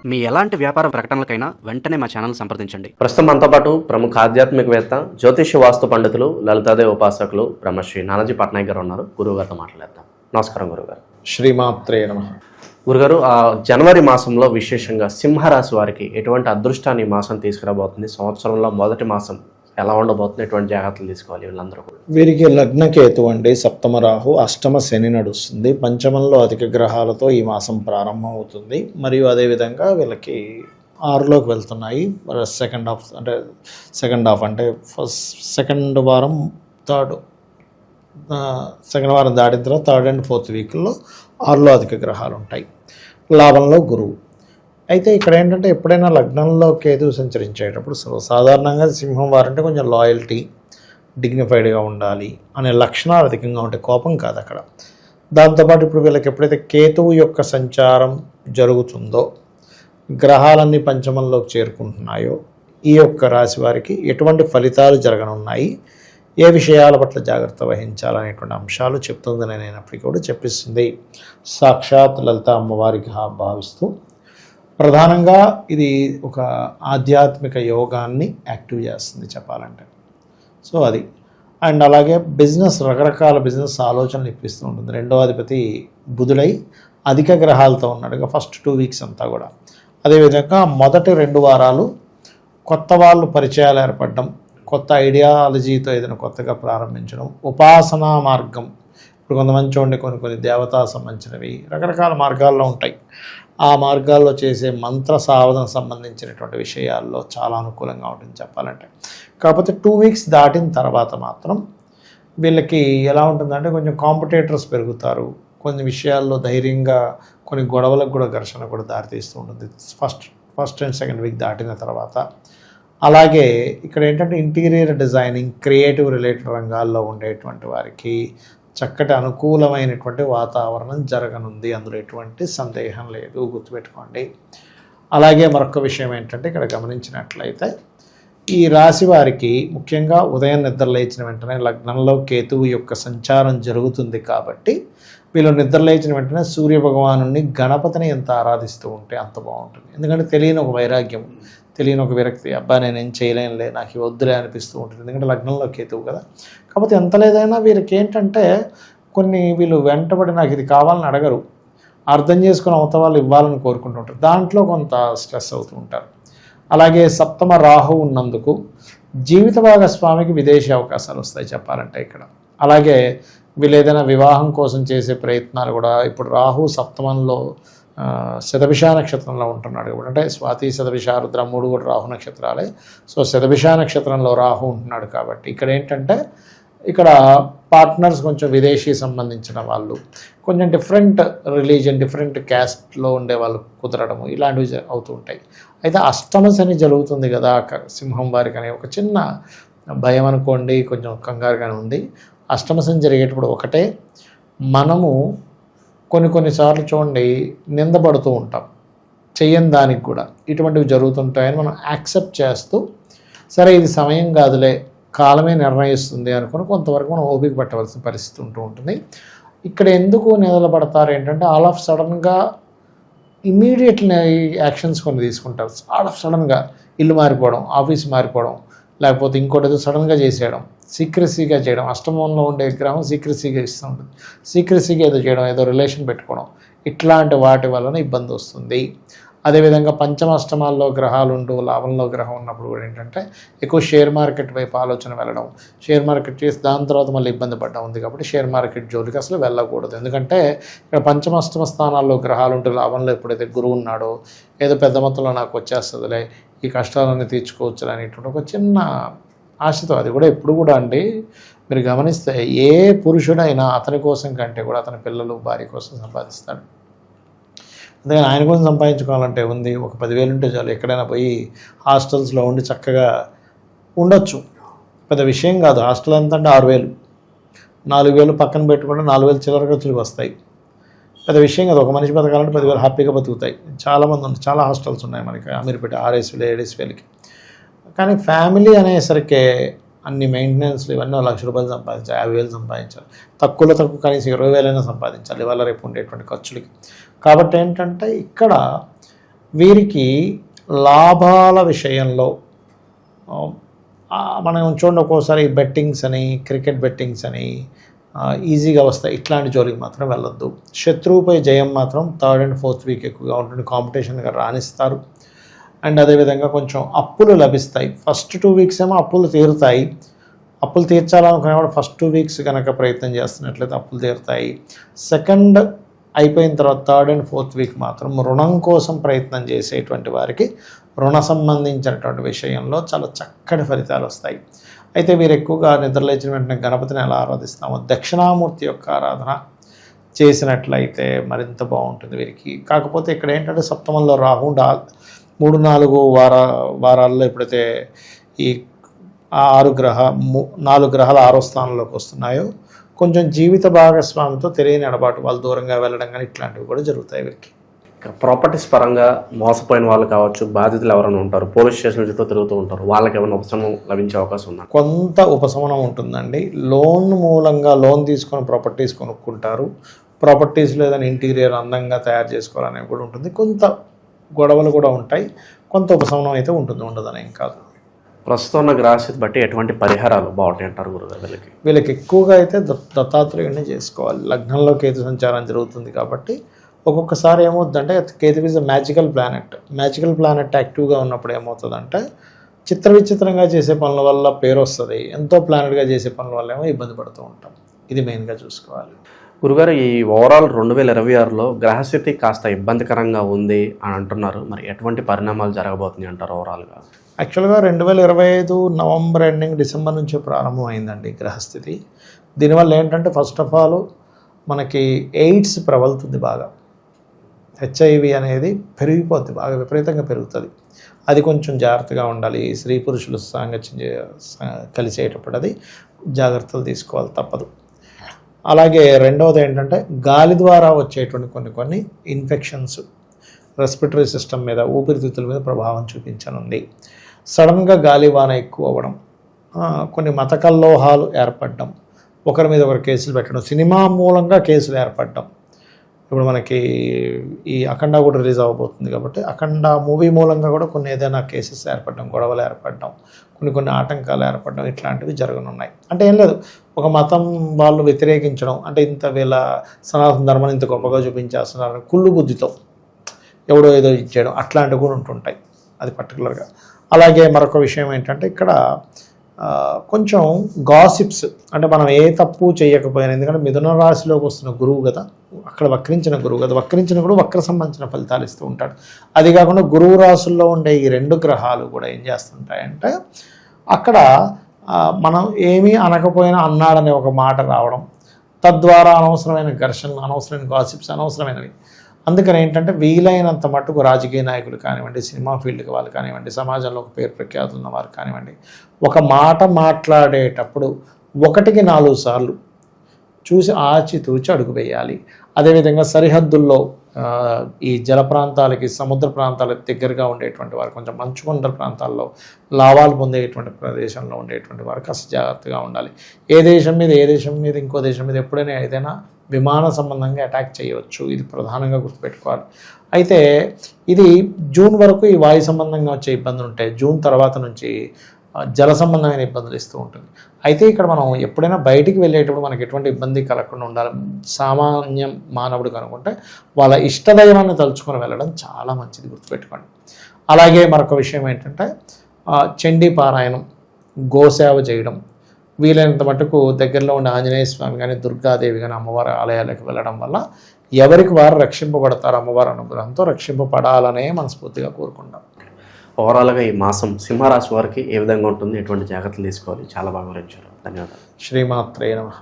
మీ ఎలాంటి వ్యాపార ప్రకటనలకైనా వెంటనే మా ఛానల్ సంప్రదించండి. ప్రస్తుతం మనతో పాటు ప్రముఖ ఆధ్యాత్మికవేత్త, జ్యోతిష్య వాస్తు పండితులు, లలితాదేవి ఉపాసకులు బ్రహ్మశ్రీ నానాజీ పట్నాయక్ గారు ఉన్నారు. గురువుగారితో మాట్లాడేద్దాం. నమస్కారం గురుగారు. శ్రీమాత్రే నమః. గురుగారు, జనవరి మాసంలో విశేషంగా సింహరాశి వారికి ఎటువంటి అదృష్టాన్ని ఈ మాసం తీసుకురాబోతుంది? సంవత్సరంలో మొదటి మాసం ఎలా ఉండబోతుంది? ఎటువంటి జాగ్రత్తలు తీసుకోవాలి వీళ్ళందరూ కూడా? వీరికి లగ్నకేతు అండి, సప్తమ రాహు, అష్టమ శని నడుస్తుంది. పంచమంలో అధిక గ్రహాలతో ఈ మాసం ప్రారంభం అవుతుంది. మరియు అదేవిధంగా వీళ్ళకి 6లోకి వెళ్తున్నాయి. సెకండ్ హాఫ్ అంటే సెకండ్ వారం దాటిన తర్వాత థర్డ్ అండ్ ఫోర్త్ వీక్లో 6లో అధిక గ్రహాలు ఉంటాయి. లాభంలో గురువు. అయితే ఇక్కడ ఏంటంటే ఎప్పుడైనా లగ్నంలో కేతు సంచరించేటప్పుడు సాధారణంగా సింహం వారంటే కొంచెం లాయల్టీ, డిగ్నిఫైడ్గా ఉండాలి అనే లక్షణాలు అధికంగా ఉంటాయి. కోపం కాదు అక్కడ. దాంతోపాటు ఇప్పుడు వీళ్ళకి ఎప్పుడైతే కేతువు యొక్క సంచారం జరుగుతుందో, గ్రహాలన్నీ పంచమంలోకి చేరుకుంటున్నాయో, ఈ యొక్క రాశి వారికి ఎటువంటి ఫలితాలు జరగనున్నాయి, ఏ విషయాల పట్ల జాగ్రత్త వహించాలనేటువంటి అంశాలు చెప్తుంది. నేనైనప్పటికీ కూడా చెప్పిస్తుంది సాక్షాత్ లలిత అమ్మవారికి భావిస్తూ. ప్రధానంగా ఇది ఒక ఆధ్యాత్మిక యోగాన్ని యాక్టివ్ చేస్తుంది చెప్పాలంటే. సో అది. అండ్ అలాగే రకరకాల బిజినెస్ ఆలోచనలు ఇప్పిస్తూ ఉంటుంది. రెండో అధిపతి బుధుడై అధిక గ్రహాలతో ఉన్నాడుగా ఫస్ట్ 2 వీక్స్ అంతా కూడా. అదేవిధంగా మొదటి 2 వారాలు కొత్త వాళ్ళు పరిచయాలు ఏర్పడడం, కొత్త ఐడియాలజీతో ఏదైనా కొత్తగా ప్రారంభించడం, ఉపాసనా మార్గం. ఇప్పుడు కొంతమంది చూడండి, కొన్ని దేవతా సంబంధించినవి రకరకాల మార్గాల్లో ఉంటాయి. ఆ మార్గాల్లో చేసే మంత్ర సాధన సంబంధించినటువంటి విషయాల్లో చాలా అనుకూలంగా ఉంటుంది చెప్పాలంటే. కాకపోతే 2 వీక్స్ దాటిన తర్వాత మాత్రం వీళ్ళకి ఎలా ఉంటుందంటే కొంచెం కాంపిటేటర్స్ పెరుగుతారు. కొన్ని విషయాల్లో ధైర్యంగా, కొన్ని గొడవలకు కూడా, ఘర్షణ కూడా దారితీస్తూ ఉంటుంది ఫస్ట్ అండ్ సెకండ్ వీక్ దాటిన తర్వాత. అలాగే ఇక్కడ ఏంటంటే ఇంటీరియర్ డిజైనింగ్, క్రియేటివ్ రిలేటెడ్ రంగాల్లో ఉండేటువంటి వారికి చక్కటి అనుకూలమైనటువంటి వాతావరణం జరగనుంది. అందులో ఎటువంటి సందేహం లేదు, గుర్తుపెట్టుకోండి. అలాగే మరొక విషయం ఏంటంటే ఇక్కడ గమనించినట్లయితే ఈ రాశి వారికి ముఖ్యంగా ఉదయం నిద్రలేచిన వెంటనే లగ్నంలో కేతువు యొక్క సంచారం జరుగుతుంది కాబట్టి వీళ్ళు నిద్రలేచిన వెంటనే సూర్యభగవాను, గణపతిని ఎంత ఆరాధిస్తూ ఉంటే అంత బాగుంటుంది. ఎందుకంటే తెలియని ఒక వైరాగ్యం, తెలియని ఒక విరక్తి, అబ్బా నేనేం చేయలేనులే, నాకు వద్దులే అనిపిస్తూ ఉంటుంది. ఎందుకంటే లగ్నంలో కేతువు కదా. కాకపోతే ఎంత లేదైనా వీరికి ఏంటంటే వీళ్ళు వెంటబడి నాకు ఇది కావాలని అడగరు, అర్థం చేసుకుని అవతల వాళ్ళు ఇవ్వాలని కోరుకుంటుంటారు. దాంట్లో కొంత స్ట్రెస్ అవుతూ ఉంటారు. అలాగే సప్తమ రాహు ఉన్నందుకు జీవిత భాగస్వామికి విదేశీ అవకాశాలు వస్తాయి చెప్పాలంటే ఇక్కడ. అలాగే వీళ్ళు ఏదైనా వివాహం కోసం చేసే ప్రయత్నాలు కూడా, ఇప్పుడు రాహు సప్తమంలో శతభిష నక్షత్రంలో ఉంటున్నాడు కాబట్టి, అంటే స్వాతి, శతభిష, రుద్ర 3 కూడా రాహు నక్షత్రాలే. సో శతభిష నక్షత్రంలో రాహు ఉంటున్నాడు కాబట్టి ఇక్కడ ఏంటంటే ఇక్కడ పార్ట్నర్స్ కొంచెం విదేశీ సంబంధించిన వాళ్ళు, కొంచెం డిఫరెంట్ రిలీజియన్, డిఫరెంట్ క్యాస్ట్లో ఉండే వాళ్ళు కుదరడము, ఇలాంటివి అవుతూ ఉంటాయి. అయితే అష్టమ శని జరుగుతుంది కదా సింహం వారికి అనే ఒక చిన్న భయం అనుకోండి, కొంచెం కంగారుగానే ఉంది. అష్టమ శని జరిగేటప్పుడు ఒకటే, మనము కొన్నిసార్లు చూడండి నిందపడుతూ ఉంటాం, చెయ్యని దానికి కూడా ఇటువంటివి జరుగుతుంటాయని మనం యాక్సెప్ట్ చేస్తూ, సరే ఇది సమయం కాదులే, కాలమే నిర్ణయిస్తుంది అనుకుని కొంతవరకు మనం ఓపిక పట్టవలసిన పరిస్థితి ఉంటూ ఉంటుంది. ఇక్కడ ఎందుకు నిలబడతారు ఏంటంటే ఆల్ ఆఫ్ సడన్గా ఇమీడియట్లీ యాక్షన్స్ కొన్ని తీసుకుంటారు. ఆల్ ఆఫ్ సడన్గా ఇల్లు మారిపోవడం, ఆఫీస్ మారిపోవడం, లేకపోతే ఇంకోటి ఏదో సడన్గా చేసేయడం, సీక్రెసీగా చేయడం. అష్టమంలో ఉండే గ్రహం సీక్రెసీగా ఇస్తూ ఉంటుంది. సీక్రెసీగా ఏదో చేయడం, ఏదో రిలేషన్ పెట్టుకోవడం, ఇట్లాంటి వాటి వలన ఇబ్బంది వస్తుంది. అదేవిధంగా పంచమాష్టమాల్లో గ్రహాలు ఉంటూ లాభంలో గ్రహం ఉన్నప్పుడు కూడా ఏంటంటే ఎక్కువ షేర్ మార్కెట్ వైపు ఆలోచన వెళ్ళడం, షేర్ మార్కెట్ చేసి దాని తర్వాత మళ్ళీ ఇబ్బంది పడ్డం ఉంది కాబట్టి షేర్ మార్కెట్ జోలికి అసలు వెళ్ళకూడదు. ఎందుకంటే ఇక్కడ పంచమాష్టమ స్థానాల్లో గ్రహాలు ఉంటూ లాభంలో ఎప్పుడైతే గురువు ఉన్నాడో ఏదో పెద్ద మొత్తంలో నాకు వచ్చేస్తుందిలే, ఈ కష్టాలన్నీ తీర్చుకోవచ్చు అనేటువంటి ఒక చిన్న ఆశతో, అది కూడా ఎప్పుడు కూడా అండి మీరు గమనిస్తే ఏ పురుషుడైనా అతని కోసం కంటే కూడా అతని పిల్లలు, భార్య కోసం సంపాదిస్తాడు. అందుకని ఆయన కోసం సంపాదించుకోవాలంటే ఉంది, ఒక 10,000 ఉంటే చాలు. ఎక్కడైనా పోయి హాస్టల్స్లో ఉండి చక్కగా ఉండొచ్చు, పెద్ద విషయం కాదు. హాస్టల్ ఎంత అంటే 6,000, 4,000 పక్కన పెట్టుకుంటే 4,000 చిల్లర ఖర్చులకు వస్తాయి. పెద్ద విషయం కాదు. ఒక మనిషి బతకాలంటే 10,000 హ్యాపీగా బతుకుతాయి. చాలామంది ఉంది, చాలా హాస్టల్స్ ఉన్నాయి మనకి అమీర్పేట, 6,000, 7,000కి. కానీ ఫ్యామిలీ అనేసరికి అన్ని మెయింటెనెన్స్లు ఇవన్నీ ₹1,00,000 సంపాదించాలి, 50,000 సంపాదించాలి, తక్కువ కనీసం 20,000 సంపాదించాలి ఇవాళ రేపు ఉండేటువంటి ఖర్చులకి. కాబట్టి ఏంటంటే ఇక్కడ వీరికి లాభాల విషయంలో మనం చూడండి, ఒక్కోసారి బెట్టింగ్స్ అని, క్రికెట్ బెట్టింగ్స్ అని ఈజీగా వస్తాయి. ఇట్లాంటి జోలికి మాత్రం వెళ్ళొద్దు. శత్రువుపై జయం మాత్రం 3rd and 4th వీక్ ఎక్కువగా ఉంటుంది. కాంపిటీషన్గా రాణిస్తారు. అండ్ అదేవిధంగా కొంచెం అప్పులు లభిస్తాయి. ఫస్ట్ 2 వీక్స్ ఏమో అప్పులు తీరుతాయి. అప్పులు తీర్చాలనుకునేవాడు ఫస్ట్ 2 వీక్స్ కనుక ప్రయత్నం చేస్తున్నట్లయితే అప్పులు తీరుతాయి. సెకండ్ అయిపోయిన తర్వాత 3rd and 4th వీక్ మాత్రం రుణం కోసం ప్రయత్నం చేసేటువంటి వారికి రుణ సంబంధించినటువంటి విషయంలో చాలా చక్కటి ఫలితాలు వస్తాయి. అయితే వీరు ఎక్కువగా నిద్రలేచిన వెంటనే గణపతిని ఎలా ఆరాధిస్తామో దక్షిణామూర్తి యొక్క ఆరాధన చేసినట్లయితే మరింత బాగుంటుంది వీరికి. కాకపోతే ఇక్కడ ఏంటంటే సప్తమంలో రాహు 3-4 వారాల్లో ఎప్పుడైతే ఈ 4 గ్రహాలు 6వ స్థానంలోకి వస్తున్నాయో కొంచెం జీవిత భాగస్వామితో తెలియని ఎడబాటు, వాళ్ళు దూరంగా వెళ్ళడం కానీ ఇట్లాంటివి కూడా జరుగుతాయి వీరికి. ప్రాపర్టీస్ పరంగా మోసపోయిన వాళ్ళు కావచ్చు, బాధితులు ఎవరైనా ఉంటారు, పోలీస్ స్టేషన్ చుట్టూ తిరుగుతూ ఉంటారు, వాళ్ళకి ఏమైనా ఉపశమనం లభించే అవకాశం ఉందా? కొంత ఉపశమనం ఉంటుందండి. లోన్ మూలంగా లోన్ తీసుకొని ప్రాపర్టీస్ కొనుక్కుంటారు. ప్రాపర్టీస్లో ఏదైనా ఇంటీరియర్ అందంగా తయారు చేసుకోవాలనేవి కూడా ఉంటుంది. కొంత గొడవలు కూడా ఉంటాయి. కొంత ఉపశమనం అయితే ఉంటుంది, ఉండదని ఏం కాదు. ప్రస్తుతం ఉన్న గ్రహస్థితి బట్టి ఎటువంటి పరిహారాలు బాగుంటాయి అంటారు గురుగారు? వీళ్ళకి ఎక్కువగా అయితే దత్తాత్రేయుడిని చేసుకోవాలి. లగ్నంలో కేతు సంచారం జరుగుతుంది కాబట్టి ఒక్కొక్కసారి ఏమవుతుందంటే Ketu is a magical planet యాక్టివ్గా ఉన్నప్పుడు ఏమవుతుందంటే విచిత్రంగా చేసే పనుల వల్ల పేరు వస్తుంది. ఎంతో ప్లానెట్గా చేసే పనుల వల్ల ఏమో ఇబ్బంది పడుతూ ఉంటాం. ఇది మెయిన్గా చూసుకోవాలి. గురుగారు, ఈ ఓవరాల్ 2026లో గ్రహస్థితి కాస్త ఇబ్బందికరంగా ఉంది అని అంటున్నారు. మరి ఎటువంటి పరిణామాలు జరగబోతున్నాయి అంటారు ఓవరాల్గా? యాక్చువల్గా 2025 నవంబర్ ఎండింగ్ డిసెంబర్ నుంచే ప్రారంభం అయిందండి గ్రహస్థితి. దీనివల్ల ఏంటంటే ఫస్ట్ ఆఫ్ ఆల్ మనకి ఎయిడ్స్ ప్రబలుతుంది బాగా. HIV అనేది పెరిగిపోద్ది, బాగా విపరీతంగా పెరుగుతుంది. అది కొంచెం జాగ్రత్తగా ఉండాలి. స్త్రీ పురుషులు సాంగత్యం కలిసేటప్పుడు అది జాగ్రత్తలు తీసుకోవాలి, తప్పదు. అలాగే రెండవది ఏంటంటే గాలి ద్వారా వచ్చేటువంటి కొన్ని ఇన్ఫెక్షన్స్ రెస్పిరేటరీ సిస్టమ్ మీద, ఊపిరితిత్తుల మీద ప్రభావం చూపించనుంది. సడన్గా గాలివాన ఎక్కువ అవ్వడం, కొన్ని మత కల్లోహాలు ఏర్పడడం, ఒకరి మీద ఒకరు కేసులు పెట్టడం, సినిమా మూలంగా కేసులు ఏర్పడడం. ఇప్పుడు మనకి ఈ అఖండ కూడా రిలీజ్ అవ్వబోతుంది కాబట్టి అఖండ మూవీ మూలంగా కూడా కొన్ని ఏదైనా కేసెస్ ఏర్పడడం, గొడవలు ఏర్పడడం, కొన్ని ఆటంకాలు ఏర్పడడం ఇట్లాంటివి జరగనున్నాయి. అంటే ఏం లేదు, ఒక మతం వాళ్ళు వ్యతిరేకించడం, అంటే ఇంత వీళ్ళ సనాతన ధర్మాన్ని ఇంత గొప్పగా చూపించేస్తున్నారని కుళ్ళు బుద్ధితో ఎవడో ఏదో ఇచ్చేయడం అట్లాంటివి కూడా ఉంటుంటాయి. అది పర్టికులర్గా. అలాగే మరొక విషయం ఏంటంటే ఇక్కడ కొంచెం గాసిప్స్, అంటే మనం ఏ తప్పు చేయకపోయినా, ఎందుకంటే మిథున రాశిలోకి వస్తున్న గురువు కదా, అక్కడ వక్రించిన కూడా వక్ర సంబంధించిన ఫలితాలు ఇస్తూ ఉంటాడు. అది కాకుండా గురువు రాశుల్లో ఉండే ఈ 2 గ్రహాలు కూడా ఏం చేస్తుంటాయంటే అక్కడ మనం ఏమీ అనకపోయినా అన్నాడనే ఒక మాట రావడం, తద్వారా అనవసరమైన ఘర్షణలు, అనవసరమైన గాసిప్స్, అనవసరమైనవి. అందుకని ఏంటంటే వీలైనంత మట్టుకు రాజకీయ నాయకులు కానివ్వండి, సినిమా ఫీల్డ్కి వాళ్ళు కానివ్వండి, సమాజంలో ఒక పేరు ప్రఖ్యాతులు ఉన్న వారు కానివ్వండి, ఒక మాట మాట్లాడేటప్పుడు 1కి 4 సార్లు చూసి ఆచితూచి అడుగు వేయాలి. అదేవిధంగా సరిహద్దుల్లో ఈ జల ప్రాంతాలకి, సముద్ర ప్రాంతాలకు దగ్గరగా ఉండేటువంటి వారు, కొంచెం మంచుకొండల ప్రాంతాల్లో లాభాలు పొందేటువంటి ప్రదేశంలో ఉండేటువంటి వారు కాస్త జాగ్రత్తగా ఉండాలి. ఏ దేశం మీద ఇంకో దేశం మీద ఎప్పుడైనా ఏదైనా విమాన సంబంధంగా అటాక్ చేయవచ్చు. ఇది ప్రధానంగా గుర్తుపెట్టుకోవాలి. అయితే ఇది జూన్ వరకు ఈ వాయు సంబంధంగా వచ్చే ఇబ్బందులు ఉంటాయి. జూన్ తర్వాత నుంచి జల సంబంధమైన ఇబ్బందులు ఇస్తూ ఉంటుంది. అయితే ఇక్కడ మనం ఎప్పుడైనా బయటికి వెళ్ళేటప్పుడు మనకి ఎటువంటి ఇబ్బంది కలగకుండా ఉండాలి. సామాన్య మానవుడు కనుకుంటే వాళ్ళ ఇష్టదైవాన్ని తలుచుకొని వెళ్ళడం చాలా మంచిది, గుర్తుపెట్టుకోండి. అలాగే మరొక విషయం ఏంటంటే చండీ పారాయణం, గోసేవ చేయడం, వీలైనంత మటుకు దగ్గరలో ఉండే ఆంజనేయ స్వామి కానీ, దుర్గాదేవి కానీ అమ్మవారి ఆలయాలకు వెళ్ళడం వల్ల ఎవరికి వారు రక్షింపబడతారు, అమ్మవారి అనుగ్రహంతో రక్షింపబడాలనే మనస్ఫూర్తిగా కోరుకుంటాం. ఓవరాల్గా ఈ మాసం సింహరాశి వారికి ఏ విధంగా ఉంటుంది, ఎటువంటి జాగ్రత్తలు తీసుకోవాలి, చాలా బాగా వివరించారు. ధన్యవాదాలు. శ్రీమాత్రే నమః.